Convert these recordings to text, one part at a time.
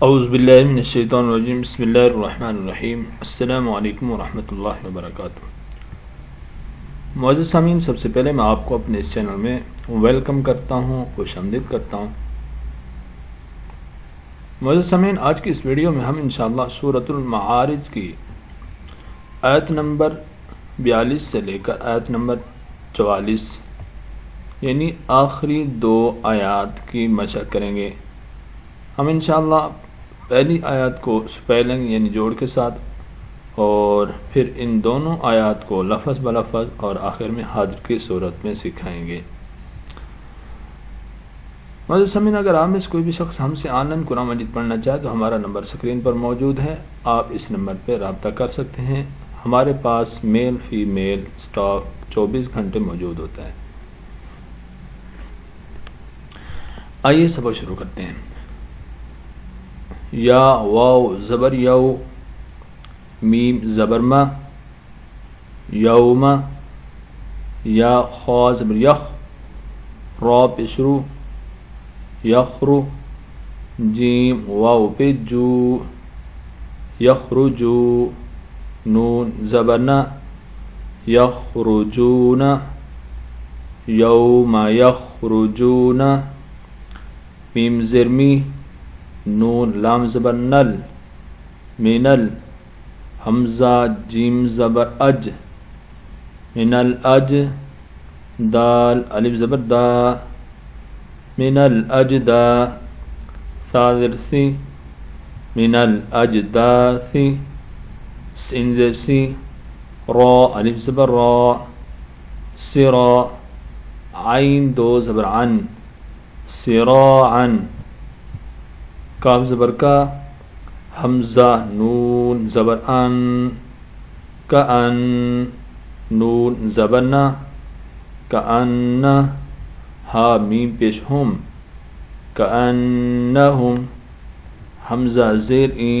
اعوذ باللہ من الشیطان الرجیم بسم اللہ الرحمن الرحیم السلام علیکم ورحمۃ اللہ وبرکاتہ۔ معزز سامعین، سب سے پہلے میں آپ کو اپنے اس چینل میں ویلکم کرتا ہوں، خوش آمدید کرتا ہوں۔ معزز سامعین، آج کی اس ویڈیو میں ہم انشاءاللہ سورۃ المعارج کی آیت نمبر 42 سے لے کر آیت نمبر 44 یعنی آخری 2 آیات کی مشق کریں گے۔ ہم انشاءاللہ پہلی آیات کو سپیلنگ یعنی جوڑ کے ساتھ اور پھر ان دونوں آیات کو لفظ بلفظ اور آخر میں حاضر کی صورت میں سکھائیں گے۔ معزز سامعین، اگر آپ میں سے کوئی بھی شخص ہم سے آن لائن قرآن مجید پڑھنا چاہے تو ہمارا نمبر سکرین پر موجود ہے، آپ اس نمبر پہ رابطہ کر سکتے ہیں۔ ہمارے پاس میل فی میل اسٹاف 24 گھنٹے موجود ہوتا ہے۔ آئیے سبق شروع کرتے ہیں۔ یا واو زبر یو، میم زبر ما، یوم، یا خا زبر یخ، را پہ شروع، یخرو، جیم واو پہ جو، یخرجو، نون زبر نا، یخرجون، یوم یخرجون، میم زرمی، نون لام زبر نل، منل، حمزہ جیم زبر اج، من الاج، دال الف زبر دا، من الاجدا، ثا سی، من الاجداث، سین سی، را الف زبر را، سرا عین 2 زبر عن، سراعا، کاف زبر کا، حمزہ نون زبر ان، کأن، نون زبر نا، کأن، ہا میم پیش ہم، کأنہم، حمزہ زیر ای،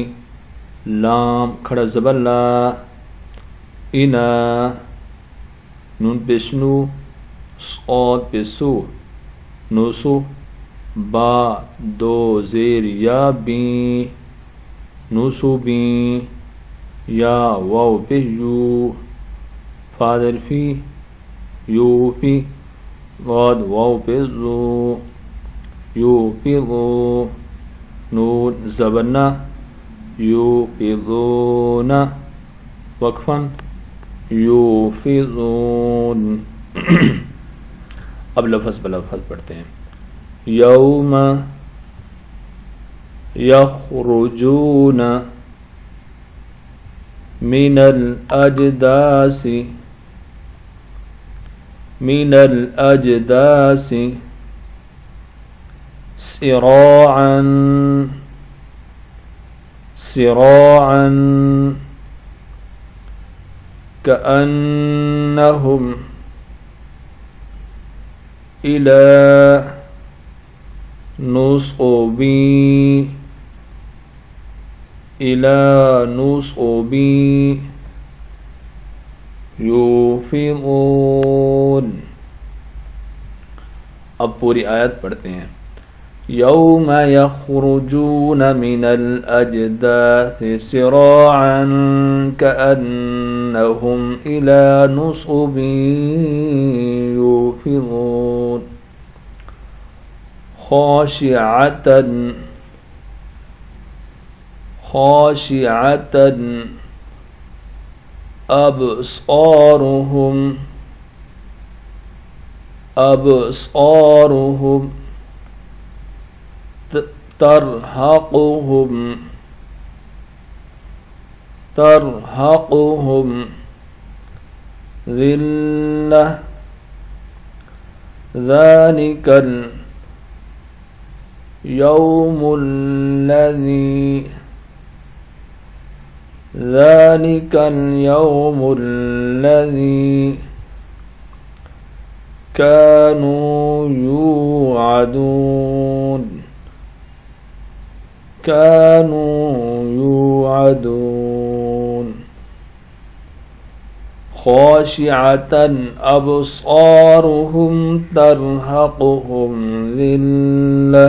لام کھڑا زبر لا، انا، نون پیش نو، صاد پیش سو، نوسو، با 2 زیر یا بی، نوسو بی، یا واو پہ یو، فادر فی، یو فی، غاد واو پہ زو، یو فی غو، نون زبرنا، یو فی غونا، وقفاً، یو فی غون۔ اب لفظ بلفظ پڑھتے ہیں۔ یوم یخرجون من الاجداث، من الاجداث، سراعا، سراعا، كأنهم إلى نصبی، إلى نصبی، یوفضون۔ اب پوری آیت پڑھتے ہیں۔ یوم یخرجون من الاجداث سراعا كأنهم إلى نصب یوفضون، خاشعة، خاشعة أبصارهم، أبصارهم ترهقهم، ترهقهم ذلة، ذلك اليوم الذي، ذلك اليوم الذي كانوا يوعدون، كانوا يوعدون، خاشعة أبصارهم ترهقهم ذلة،